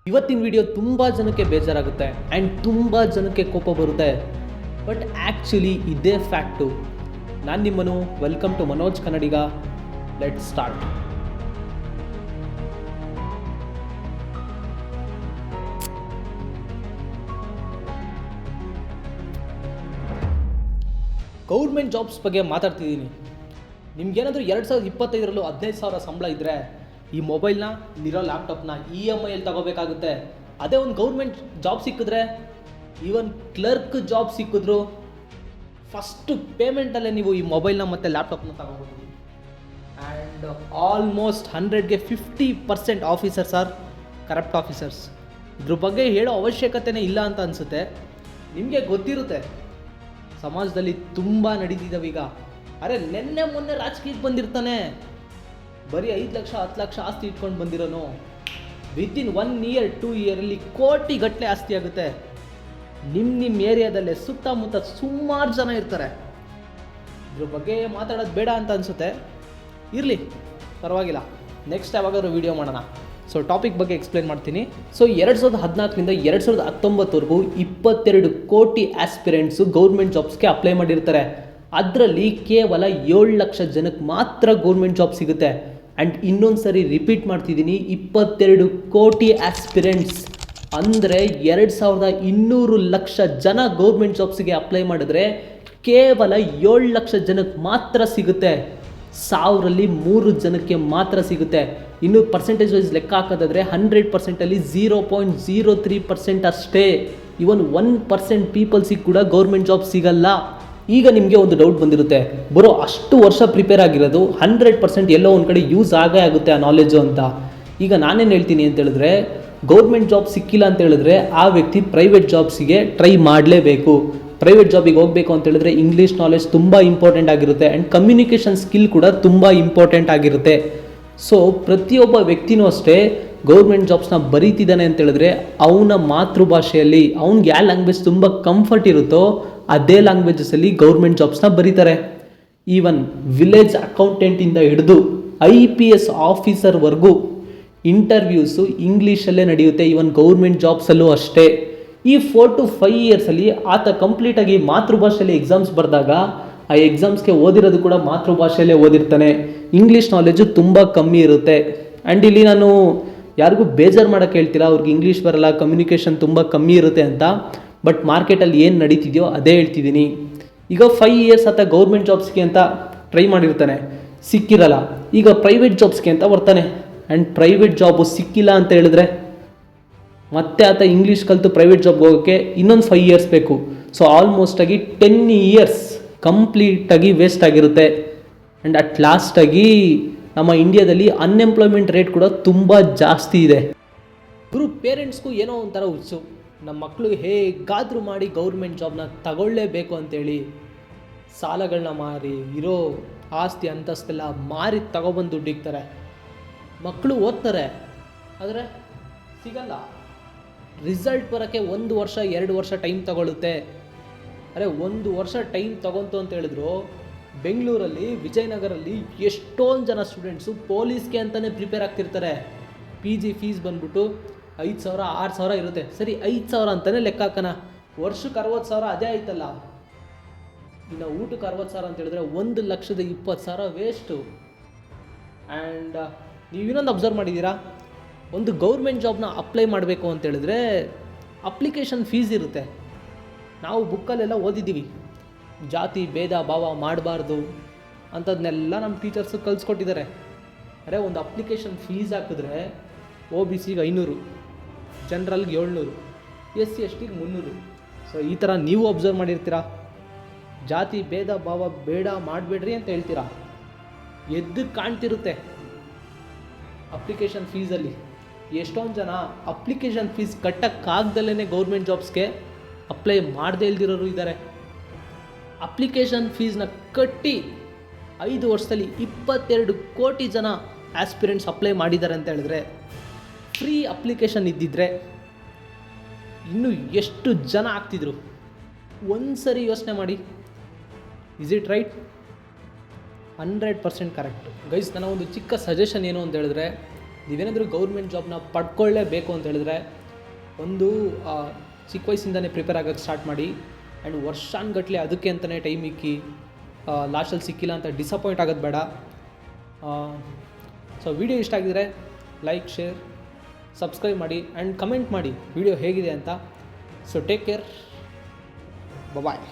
ಇವತ್ತಿನ ವಿಡಿಯೋ ತುಂಬ ಜನಕ್ಕೆ ಬೇಜಾರಾಗುತ್ತೆ ಆ್ಯಂಡ್ ತುಂಬ ಜನಕ್ಕೆ ಕೋಪ ಬರುತ್ತೆ. ಬಟ್ ಆ್ಯಕ್ಚುಲಿ ಇದೇ ಫ್ಯಾಕ್ಟು. ನಾನು ನಿಮ್ಮನು welcome to Manoj Kannadiga. Let start. Government jobs ಬಗ್ಗೆ ಮಾತಾಡ್ತಿದ್ದೀನಿ. ನಿಮ್ಗೇನಾದರೂ 2025 15,000 ಸಂಬಳ ಇದ್ದರೆ ಈ ಮೊಬೈಲ್ನ ಇಲ್ಲಿರೋ ಲ್ಯಾಪ್ಟಾಪ್ನ EMI ತಗೋಬೇಕಾಗುತ್ತೆ. ಅದೇ ಒಂದು ಗೌರ್ಮೆಂಟ್ ಜಾಬ್ ಸಿಕ್ಕಿದ್ರೆ, ಈವನ್ ಕ್ಲರ್ಕ್ ಜಾಬ್ ಸಿಕ್ಕಿದ್ರು ಫಸ್ಟು ಪೇಮೆಂಟಲ್ಲೇ ನೀವು ಈ ಮೊಬೈಲ್ನ ಮತ್ತು ಲ್ಯಾಪ್ಟಾಪ್ನ ತಗೋಬೋದು. ಆ್ಯಂಡ್ ಆಲ್ಮೋಸ್ಟ್ 100ಗೆ 50% ಆಫೀಸರ್ಸ್ ಆರ್ ಕರಪ್ಟ್ ಆಫೀಸರ್ಸ್. ಇದ್ರ ಬಗ್ಗೆ ಹೇಳೋ ಅವಶ್ಯಕತೆನೇ ಇಲ್ಲ ಅಂತ ಅನಿಸುತ್ತೆ. ನಿಮಗೆ ಗೊತ್ತಿರುತ್ತೆ ಸಮಾಜದಲ್ಲಿ ತುಂಬ ನಡೀತಿದ್ದಾವೆ ಈಗ. ಅರೆ ನೆನ್ನೆ ಮೊನ್ನೆ ರಾಜಕೀಯಕ್ಕೆ ಬಂದಿರ್ತಾನೆ, ಬರೀ 5 ಲಕ್ಷ 10 ಲಕ್ಷ ಆಸ್ತಿ ಇಟ್ಕೊಂಡು ಬಂದಿರೋನು ವಿತಿನ್ 1 ಇಯರ್ 2 ಇಯರಲ್ಲಿ ಕೋಟಿಗಟ್ಟಲೆ ಆಸ್ತಿ ಆಗುತ್ತೆ. ನಿಮ್ಮ ಏರಿಯಾದಲ್ಲೇ ಸುತ್ತಮುತ್ತ ಸುಮಾರು ಜನ ಇರ್ತಾರೆ. ಇದ್ರ ಬಗ್ಗೆ ಮಾತಾಡೋದು ಬೇಡ ಅಂತ ಅನಿಸುತ್ತೆ. ಇರಲಿ, ಪರವಾಗಿಲ್ಲ, ನೆಕ್ಸ್ಟ್ ಯಾವಾಗಾದ್ರೂ ವಿಡಿಯೋ ಮಾಡೋಣ. ಸೊ ಟಾಪಿಕ್ ಬಗ್ಗೆ ಎಕ್ಸ್ಪ್ಲೇನ್ ಮಾಡ್ತೀನಿ. ಸೊ 2014ರಿಂದ 2019ವರೆಗೂ 22 ಕೋಟಿ ಆಸ್ಪಿರೆಂಟ್ಸು ಗೌರ್ಮೆಂಟ್ ಜಾಬ್ಸ್ಗೆ ಅಪ್ಲೈ ಮಾಡಿರ್ತಾರೆ. ಅದರಲ್ಲಿ ಕೇವಲ 7 ಲಕ್ಷ ಜನಕ್ಕೆ ಮಾತ್ರ ಗೌರ್ಮೆಂಟ್ ಜಾಬ್ ಸಿಗುತ್ತೆ. ಆ್ಯಂಡ್ ಇನ್ನೊಂದು ಸರಿ ರಿಪೀಟ್ ಮಾಡ್ತಿದ್ದೀನಿ, 22 ಕೋಟಿ ಆಸ್ಪಿರೆಂಟ್ಸ್ ಅಂದರೆ 2,200 ಲಕ್ಷ ಜನ ಗೌರ್ಮೆಂಟ್ ಜಾಬ್ಸಿಗೆ ಅಪ್ಲೈ ಮಾಡಿದ್ರೆ ಕೇವಲ 7 ಲಕ್ಷ ಜನಕ್ಕೆ ಮಾತ್ರ ಸಿಗುತ್ತೆ. 1000ರಲ್ಲಿ 3 ಜನಕ್ಕೆ ಮಾತ್ರ ಸಿಗುತ್ತೆ. ಇನ್ನು ಪರ್ಸೆಂಟೇಜ್ ವೈಸ್ ಲೆಕ್ಕ ಹಾಕೋದಾದರೆ 100%ಅಲ್ಲಿ 0.03% ಅಷ್ಟೇ. ಇವನ್ 1% ಪೀಪಲ್ಸಿಗೆ ಕೂಡ ಗೌರ್ಮೆಂಟ್ ಜಾಬ್ ಸಿಗಲ್ಲ. ಈಗ ನಿಮಗೆ ಒಂದು ಡೌಟ್ ಬಂದಿರುತ್ತೆ, ಬರೋ ಅಷ್ಟು ವರ್ಷ ಪ್ರಿಪೇರ್ ಆಗಿರೋದು 100% ಎಲ್ಲೋ ಒಂದು ಕಡೆ ಯೂಸ್ ಆಗೇ ಆಗುತ್ತೆ ಆ ನಾಲೆಜು ಅಂತ. ಈಗ ನಾನೇನು ಹೇಳ್ತೀನಿ ಅಂತ ಹೇಳಿದ್ರೆ, ಗೌರ್ಮೆಂಟ್ ಜಾಬ್ ಸಿಕ್ಕಿಲ್ಲ ಅಂತ ಹೇಳಿದ್ರೆ ಆ ವ್ಯಕ್ತಿ ಪ್ರೈವೇಟ್ ಜಾಬ್ಸಿಗೆ ಟ್ರೈ ಮಾಡಲೇಬೇಕು. ಪ್ರೈವೇಟ್ ಜಾಬಿಗೆ ಹೋಗಬೇಕು ಅಂತ ಹೇಳಿದ್ರೆ ಇಂಗ್ಲೀಷ್ ನಾಲೆಜ್ ತುಂಬ ಇಂಪಾರ್ಟೆಂಟ್ ಆಗಿರುತ್ತೆ ಆ್ಯಂಡ್ ಕಮ್ಯುನಿಕೇಷನ್ ಸ್ಕಿಲ್ ಕೂಡ ತುಂಬ ಇಂಪಾರ್ಟೆಂಟ್ ಆಗಿರುತ್ತೆ. ಸೊ ಪ್ರತಿಯೊಬ್ಬ ವ್ಯಕ್ತಿನೂ ಅಷ್ಟೇ ಗೌರ್ಮೆಂಟ್ ಜಾಬ್ಸ್ನ ಬರೀತಿದ್ದಾನೆ ಅಂತ ಹೇಳಿದ್ರೆ ಅವನ ಮಾತೃಭಾಷೆಯಲ್ಲಿ ಅವ್ನಿಗೆ ಯಾವ ಲ್ಯಾಂಗ್ವೇಜ್ ತುಂಬ ಕಂಫರ್ಟ್ ಇರುತ್ತೋ ಅದೇ ಲ್ಯಾಂಗ್ವೇಜಸಲ್ಲಿ ಗೌರ್ಮೆಂಟ್ ಜಾಬ್ಸ್ನ ಬರೀತಾರೆ. ಈವನ್ ವಿಲೇಜ್ ಅಕೌಂಟೆಂಟಿಂದ ಹಿಡಿದು IPS ಆಫೀಸರ್ವರೆಗೂ ಇಂಟರ್ವ್ಯೂಸು ಇಂಗ್ಲೀಷಲ್ಲೇ ನಡೆಯುತ್ತೆ. ಈವನ್ ಗೌರ್ಮೆಂಟ್ ಜಾಬ್ಸಲ್ಲೂ ಅಷ್ಟೇ. ಈ 4 to 5 ಇಯರ್ಸಲ್ಲಿ ಆತ ಕಂಪ್ಲೀಟಾಗಿ ಮಾತೃಭಾಷೆಯಲ್ಲಿ ಎಕ್ಸಾಮ್ಸ್ ಬರೆದಾಗ ಆ ಎಕ್ಸಾಮ್ಸ್ಗೆ ಓದಿರೋದು ಕೂಡ ಮಾತೃಭಾಷೆಯಲ್ಲೇ ಓದಿರ್ತಾನೆ. ಇಂಗ್ಲೀಷ್ ನಾಲೆಜು ತುಂಬ ಕಮ್ಮಿ ಇರುತ್ತೆ. ಆ್ಯಂಡ್ ಇಲ್ಲಿ ನಾನು ಯಾರಿಗೂ ಬೇಜಾರು ಮಾಡೋಕ್ಕೆ ಹೇಳ್ತಿಲ್ಲ, ಅವ್ರಿಗೆ ಇಂಗ್ಲೀಷ್ ಬರಲ್ಲ, ಕಮ್ಯುನಿಕೇಷನ್ ತುಂಬ ಕಮ್ಮಿ ಇರುತ್ತೆ ಅಂತ. ಬಟ್ ಮಾರ್ಕೆಟಲ್ಲಿ ಏನು ನಡೀತಿದೆಯೋ ಅದೇ ಹೇಳ್ತಿದ್ದೀನಿ. ಈಗ 5 ಇಯರ್ಸ್ ಆತ ಗೌರ್ಮೆಂಟ್ ಜಾಬ್ಸ್ಗೆ ಅಂತ ಟ್ರೈ ಮಾಡಿರ್ತಾನೆ, ಸಿಕ್ಕಿರಲ್ಲ. ಈಗ ಪ್ರೈವೇಟ್ ಜಾಬ್ಸ್ಗೆ ಅಂತ ಬರ್ತಾನೆ ಆ್ಯಂಡ್ ಪ್ರೈವೇಟ್ ಜಾಬು ಸಿಕ್ಕಿಲ್ಲ ಅಂತ ಹೇಳಿದ್ರೆ ಮತ್ತೆ ಆತ ಇಂಗ್ಲೀಷ್ ಕಲಿತು ಪ್ರೈವೇಟ್ ಜಾಬ್ಗೆ ಹೋಗೋಕ್ಕೆ ಇನ್ನೊಂದು 5 ಇಯರ್ಸ್ ಬೇಕು. ಸೊ ಆಲ್ಮೋಸ್ಟಾಗಿ 10 ಇಯರ್ಸ್ ಕಂಪ್ಲೀಟಾಗಿ ವೇಸ್ಟ್ ಆಗಿರುತ್ತೆ. ಆ್ಯಂಡ್ ಅಟ್ ಲಾಸ್ಟಾಗಿ ನಮ್ಮ ಇಂಡಿಯಾದಲ್ಲಿ ಅನ್ಎಂಪ್ಲಾಯ್ಮೆಂಟ್ ರೇಟ್ ಕೂಡ ತುಂಬ ಜಾಸ್ತಿ ಇದೆ. ಇವರು ಪೇರೆಂಟ್ಸ್ಗೂ ಏನೋ ಒಂಥರ ಹುಚ್ಚು, ನಮ್ಮ ಮಕ್ಕಳು ಹೇಗಾದರೂ ಮಾಡಿ ಗೌರ್ಮೆಂಟ್ ಜಾಬ್ನ ತಗೊಳ್ಳೇಬೇಕು ಅಂತೇಳಿ ಸಾಲಗಳನ್ನ ಮಾರಿ ಇರೋ ಆಸ್ತಿ ಅಂತಸ್ತೆಲ್ಲ ಮಾರಿ ತಗೊಬಂದು ದುಡ್ಡಿಕ್ತಾರೆ. ಮಕ್ಕಳು ಓದ್ತಾರೆ, ಆದರೆ ಸಿಗಲ್ಲ. ರಿಸಲ್ಟ್ ಬರೋಕ್ಕೆ 1 ವರ್ಷ 2 ವರ್ಷ ಟೈಮ್ ತಗೊಳ್ಳುತ್ತೆ. ಅರೆ 1 ವರ್ಷ ಟೈಮ್ ತಗೊಂತು ಅಂತ ಹೇಳಿದ್ರು ಬೆಂಗಳೂರಲ್ಲಿ, ವಿಜಯನಗರಲ್ಲಿ ಎಷ್ಟೊಂದು ಜನ ಸ್ಟೂಡೆಂಟ್ಸು ಪೊಲೀಸ್ಗೆ ಅಂತಲೇ ಪ್ರಿಪೇರ್ ಆಗ್ತಿರ್ತಾರೆ. PG ಫೀಸ್ ಬಂದ್ಬಿಟ್ಟು 5,000 6,000 ಇರುತ್ತೆ. ಸರಿ, 5,000 ಅಂತಲೇ ಲೆಕ್ಕ ಹಾಕೋಣ, ವರ್ಷಕ್ಕೆ 60,000 ಅದೇ ಆಯ್ತಲ್ಲ. ಇನ್ನು ಊಟಕ್ಕೆ 60,000 ಅಂತ ಹೇಳಿದ್ರೆ 1,20,000 ವೇಸ್ಟು. ಆ್ಯಂಡ್ ನೀವು ಇನ್ನೊಂದು ಅಬ್ಸರ್ವ್ ಮಾಡಿದ್ದೀರಾ, ಒಂದು ಗೌರ್ಮೆಂಟ್ ಜಾಬ್ನ ಅಪ್ಲೈ ಮಾಡಬೇಕು ಅಂತ ಹೇಳಿದ್ರೆ ಅಪ್ಲಿಕೇಶನ್ ಫೀಸ್ ಇರುತ್ತೆ. ನಾವು ಬುಕ್ಕಲ್ಲೆಲ್ಲ ಓದಿದ್ದೀವಿ, ಜಾತಿ ಭೇದ ಭಾವ ಮಾಡಬಾರ್ದು ಅಂಥದ್ದನ್ನೆಲ್ಲ ನಮ್ಮ ಟೀಚರ್ಸು ಕಲಿಸ್ಕೊಟ್ಟಿದ್ದಾರೆ. ಅರೆ ಒಂದು ಅಪ್ಲಿಕೇಶನ್ ಫೀಸ್ ಹಾಕಿದ್ರೆ OBCಗೆ 500, ಜನರಲ್ಗೆ 700, SC STಗೆ 300. ಸೊ ಈ ಥರ ನೀವು ಅಬ್ಸರ್ವ್ ಮಾಡಿರ್ತೀರಾ. ಜಾತಿ ಭೇದ ಭಾವ ಬೇಡ ಮಾಡಬೇಡ್ರಿ ಅಂತ ಹೇಳ್ತೀರಾ, ಎದ್ದು ಕಾಣ್ತಿರುತ್ತೆ ಅಪ್ಲಿಕೇಶನ್ ಫೀಸಲ್ಲಿ. ಎಷ್ಟೊಂದು ಜನ ಅಪ್ಲಿಕೇಶನ್ ಫೀಸ್ ಕಟ್ಟಕ್ಕಾಗ್ದಲೇ ಗೌರ್ಮೆಂಟ್ ಜಾಬ್ಸ್ಗೆ ಅಪ್ಲೈ ಮಾಡದೇ ಇಲ್ದಿರೋರು ಇದ್ದಾರೆ. ಅಪ್ಲಿಕೇಶನ್ ಫೀಸ್ನ ಕಟ್ಟಿ 5 ವರ್ಷದಲ್ಲಿ 22 ಕೋಟಿ ಜನ ಆಸ್ಪಿರೆಂಟ್ಸ್ ಅಪ್ಲೈ ಮಾಡಿದ್ದಾರೆ ಅಂತ ಹೇಳಿದ್ರೆ, ಫ್ರೀ ಅಪ್ಲಿಕೇಶನ್ ಇದ್ದಿದ್ರೆ ಇನ್ನೂ ಎಷ್ಟು ಜನ ಆಗ್ತಿದ್ರು ಒಂದು ಸರಿ ಯೋಚನೆ ಮಾಡಿ. Is it right? 100% correct guys. ನನ್ನ ಒಂದು ಚಿಕ್ಕ ಸಜೆಷನ್ ಏನು ಅಂತ ಹೇಳಿದ್ರೆ, ನೀವೇನಾದರೂ ಗೌರ್ಮೆಂಟ್ ಜಾಬ್ನ ಪಡ್ಕೊಳ್ಳೇಬೇಕು ಅಂತ ಹೇಳಿದ್ರೆ ಒಂದು ಚಿಕ್ಕ ವಯಸ್ಸಿಂದನೇ ಪ್ರಿಪೇರ್ ಆಗೋಕ್ಕೆ ಸ್ಟಾರ್ಟ್ ಮಾಡಿ. ಆ್ಯಂಡ್ ವರ್ಷಾನುಗಟ್ಲೆ ಅದಕ್ಕೆ ಅಂತಲೇ ಟೈಮ್ ಇಕ್ಕಿ ಲಾಸ್ಟಲ್ಲಿ ಸಿಕ್ಕಿಲ್ಲ ಅಂತ ಡಿಸಪಾಯಿಂಟ್ ಆಗೋದು ಬೇಡ. ಸೊ ವಿಡಿಯೋ ಇಷ್ಟ ಆಗಿದರೆ ಲೈಕ್, ಶೇರ್, ಸಬ್ಸ್ಕ್ರೈಬ್ ಮಾಡಿ ಆ್ಯಂಡ್ ಕಮೆಂಟ್ ಮಾಡಿ ವಿಡಿಯೋ ಹೇಗಿದೆ ಅಂತ. ಸೊ ಟೇಕ್ ಕೇರ್, ಬಾಯ್.